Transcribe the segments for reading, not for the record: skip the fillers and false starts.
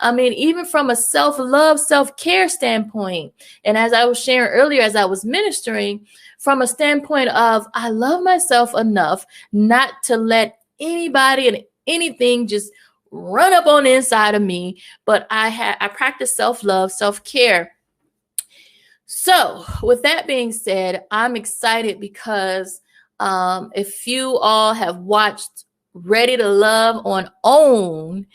I mean, even from a self-love, self-care standpoint. And as I was sharing earlier, as I was ministering, from a standpoint of I love myself enough not to let anybody and anything just run up on the inside of me, but I practice self-love, self-care. So with that being said, I'm excited because if you all have watched Ready to Love on OWN,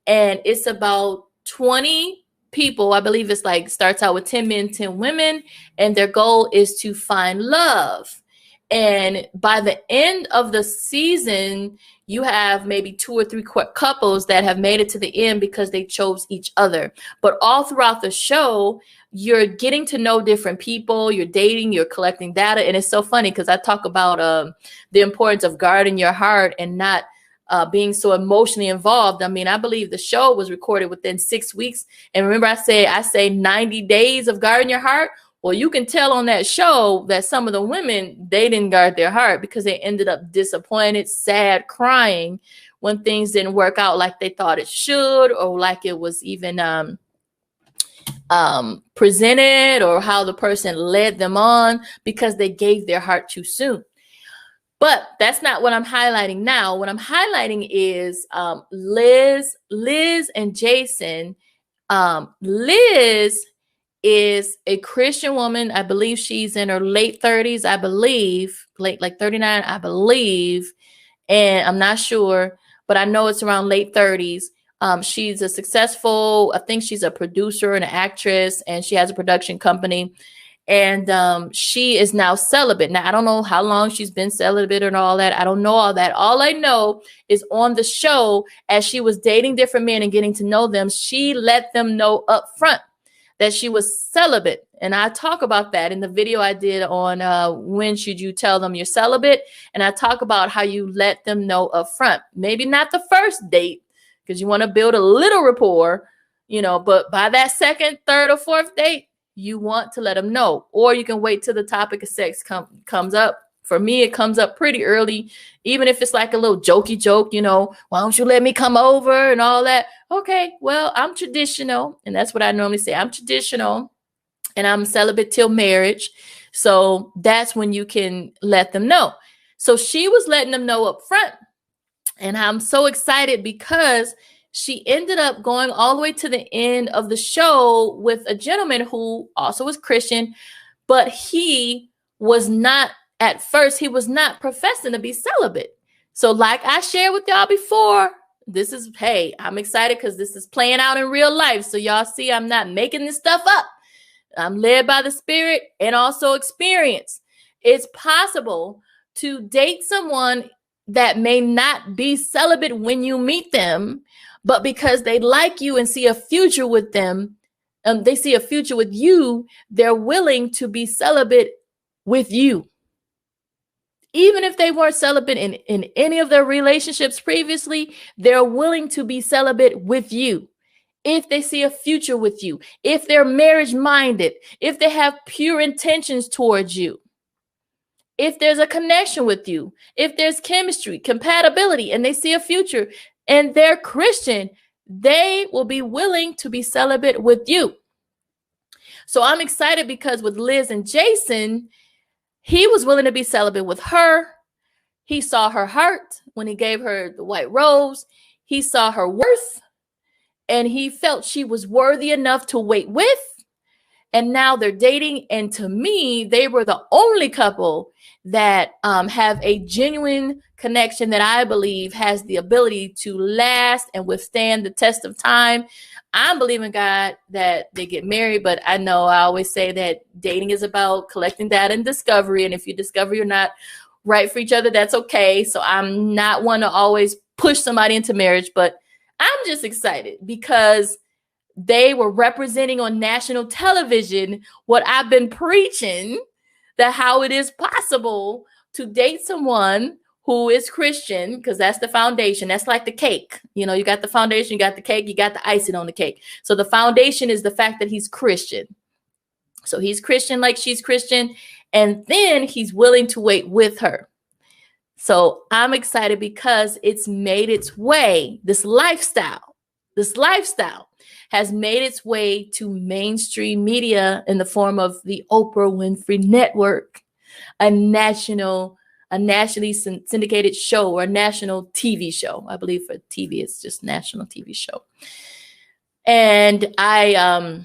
and it's about 20 people, I believe it's like starts out with 10 men, 10 women, and their goal is to find love. And by the end of the season, you have maybe 2 or 3 couples that have made it to the end because they chose each other. But all throughout the show, you're getting to know different people, you're dating, you're collecting data. And it's so funny because I talk about the importance of guarding your heart and not being so emotionally involved. I mean, I believe the show was recorded within 6 weeks. And remember, I say 90 days of guarding your heart. Well, you can tell on that show that some of the women, they didn't guard their heart because they ended up disappointed, sad, crying when things didn't work out like they thought it should, or like it was even presented, or how the person led them on, because they gave their heart too soon. But that's not what I'm highlighting now. What I'm highlighting is Liz and Jason. Liz is a Christian woman. I believe she's in her late 30s, I believe, like 39, I believe. And I'm not sure, but I know it's around late 30s. She's a successful, I think she's a producer and an actress, and she has a production company. And she is now celibate. Now, I don't know how long she's been celibate and all that. I don't know all that. All I know is on the show, as she was dating different men and getting to know them, she let them know up front that she was celibate. And I talk about that in the video I did on when should you tell them you're celibate. And I talk about how you let them know up front. Maybe not the first date, because you want to build a little rapport, but by that second, third, or fourth date, you want to let them know. Or you can wait till the topic of sex comes up. For me, it comes up pretty early, even if it's like a little jokey joke, why don't you let me come over and all that? Okay, well, I'm traditional. And that's what I normally say. I'm traditional and I'm celibate till marriage. So that's when you can let them know. So she was letting them know up front. And I'm so excited because she ended up going all the way to the end of the show with a gentleman who also was Christian, but he was not, at first, he was not professing to be celibate. So like I shared with y'all before, I'm excited because this is playing out in real life. So y'all see, I'm not making this stuff up. I'm led by the Spirit and also experience. It's possible to date someone that may not be celibate when you meet them, but because they like you and see a future with them, they see a future with you, they're willing to be celibate with you. Even if they weren't celibate in any of their relationships previously, they're willing to be celibate with you. If they see a future with you, if they're marriage minded, if they have pure intentions towards you, if there's a connection with you, if there's chemistry, compatibility, and they see a future and they're Christian, they will be willing to be celibate with you. So I'm excited because with Liz and Jason, he was willing to be celibate with her. He saw her heart when he gave her the white rose. He saw her worth, and he felt she was worthy enough to wait with. And now they're dating. And to me, they were the only couple that have a genuine connection that I believe has the ability to last and withstand the test of time. I'm believing God that they get married, but I know I always say that dating is about collecting data and discovery. And if you discover you're not right for each other, that's okay. So I'm not one to always push somebody into marriage, but I'm just excited because they were representing on national television what I've been preaching, that how it is possible to date someone who is Christian, because that's the foundation. That's like the cake. You got the foundation, you got the cake, you got the icing on the cake. So the foundation is the fact that he's Christian. So he's Christian like she's Christian. And then he's willing to wait with her. So I'm excited because it's made its way, this lifestyle has made its way to mainstream media in the form of the Oprah Winfrey Network, a nationally syndicated show, or a national TV show. I believe for TV, it's just national TV show. And I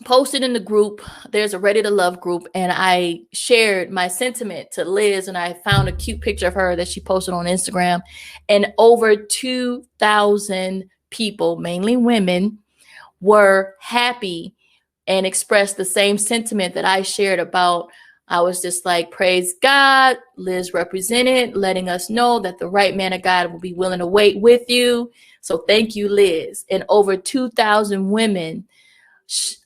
posted in the group, there's a Ready to Love group, and I shared my sentiment to Liz, and I found a cute picture of her that she posted on Instagram, and over 2,000 people, mainly women, were happy and expressed the same sentiment that I shared about. I was just like, praise God, Liz represented, letting us know that the right man of God will be willing to wait with you. So thank you, Liz. And over 2,000 women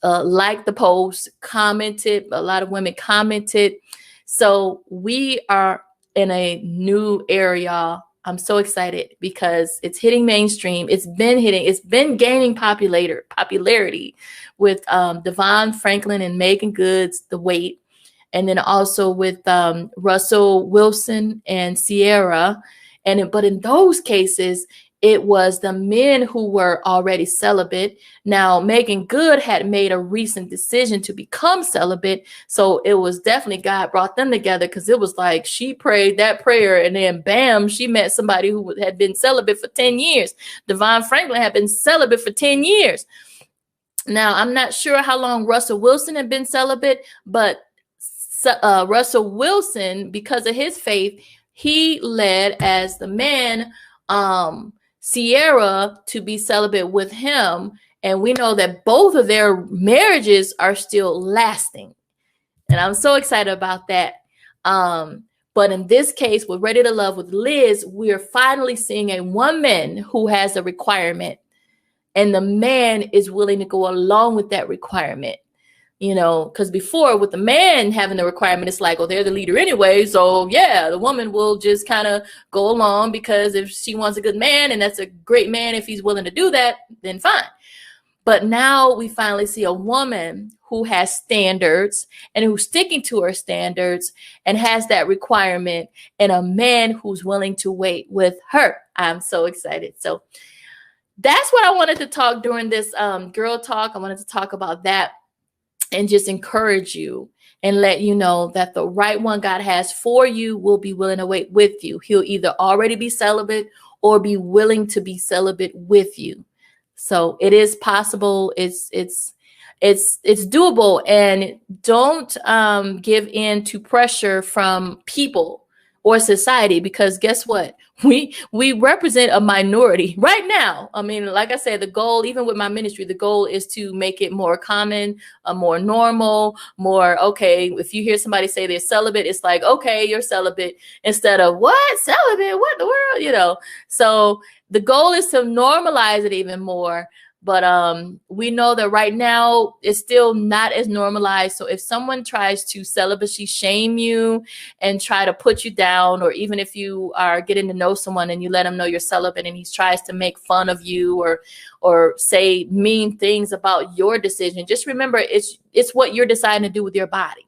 liked the post, commented. A lot of women commented. So we are in a new era, y'all. I'm so excited because it's hitting mainstream. It's been gaining popularity with Devon Franklin and Megan Good's The Wait. And then also with Russell Wilson and Sierra. But in those cases, it was the men who were already celibate. Now, Megan Good had made a recent decision to become celibate. So it was definitely God brought them together, because it was like she prayed that prayer and then bam, she met somebody who had been celibate for 10 years. Devon Franklin had been celibate for 10 years. Now, I'm not sure how long Russell Wilson had been celibate, but Russell Wilson, because of his faith, he led as the man Sierra to be celibate with him. And we know that both of their marriages are still lasting. And I'm so excited about that. But in this case, with Ready to Love with Liz, we are finally seeing a woman who has a requirement, and the man is willing to go along with that requirement. You know, because before, with the man having the requirement, it's like, oh, they're the leader anyway. So yeah, the woman will just kind of go along, because if she wants a good man, and that's a great man, if he's willing to do that, then fine. But now we finally see a woman who has standards and who's sticking to her standards and has that requirement, and a man who's willing to wait with her. I'm so excited. So that's what I wanted to talk during this girl talk. I wanted to talk about that and just encourage you and let you know that the right one God has for you will be willing to wait with you. He'll either already be celibate or be willing to be celibate with you. So it is possible. It's doable, and don't give in to pressure from people or society, because guess what? We represent a minority right now. I mean, like I said, the goal, even with my ministry, the goal is to make it more common, more normal, more, okay, if you hear somebody say they're celibate, it's like, okay, you're celibate, instead of what? Celibate? What in the world? You know, so the goal is to normalize it even more. But we know that right now it's still not as normalized. So if someone tries to celibacy shame you and try to put you down, or even if you are getting to know someone and you let him know you're celibate and he tries to make fun of you or say mean things about your decision, just remember it's what you're deciding to do with your body.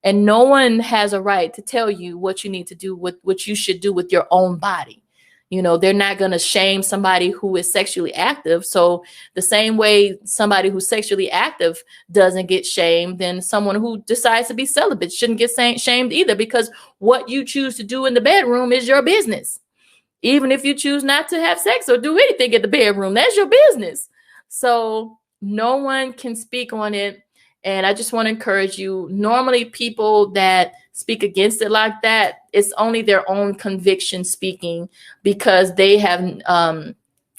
And no one has a right to tell you what you need to do with what you should do with your own body. You know, they're not going to shame somebody who is sexually active. So the same way somebody who's sexually active doesn't get shamed, then someone who decides to be celibate shouldn't get shamed either, because what you choose to do in the bedroom is your business. Even if you choose not to have sex or do anything in the bedroom, that's your business. So no one can speak on it. And I just want to encourage you, normally people that speak against it like that, it's only their own conviction speaking, because they have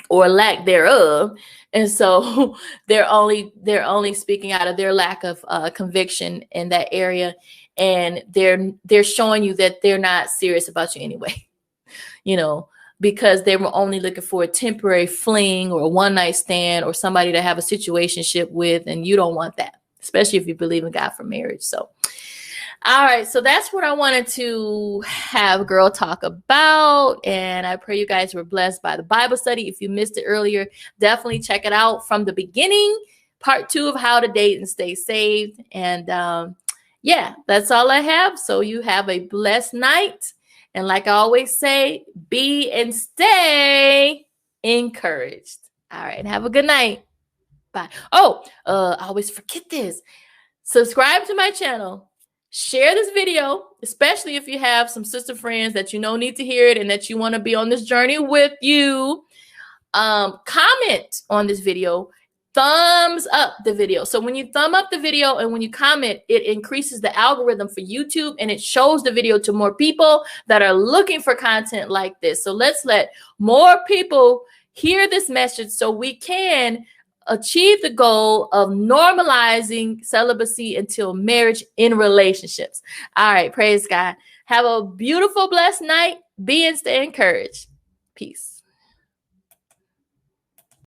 or lack thereof. And so they're only speaking out of their lack of conviction in that area. And they're showing you that they're not serious about you anyway, you know, because they were only looking for a temporary fling or a one night stand or somebody to have a situationship with. And you don't want that, especially if you believe in God for marriage. So, all right. So that's what I wanted to have girl talk about. And I pray you guys were blessed by the Bible study. If you missed it earlier, definitely check it out from the beginning, part 2 of how to date and stay saved. And yeah, that's all I have. So you have a blessed night. And like I always say, be and stay encouraged. All right. Have a good night. Bye. Oh, I always forget this. Subscribe to my channel. Share this video, especially if you have some sister friends that you know need to hear it and that you want to be on this journey with you. Comment on this video. Thumbs up the video. So when you thumb up the video and when you comment, it increases the algorithm for YouTube and it shows the video to more people that are looking for content like this. So let's let more people hear this message so we can achieve the goal of normalizing celibacy until marriage in relationships. All right, praise God. Have a beautiful, blessed night. Be and stay encouraged. Peace.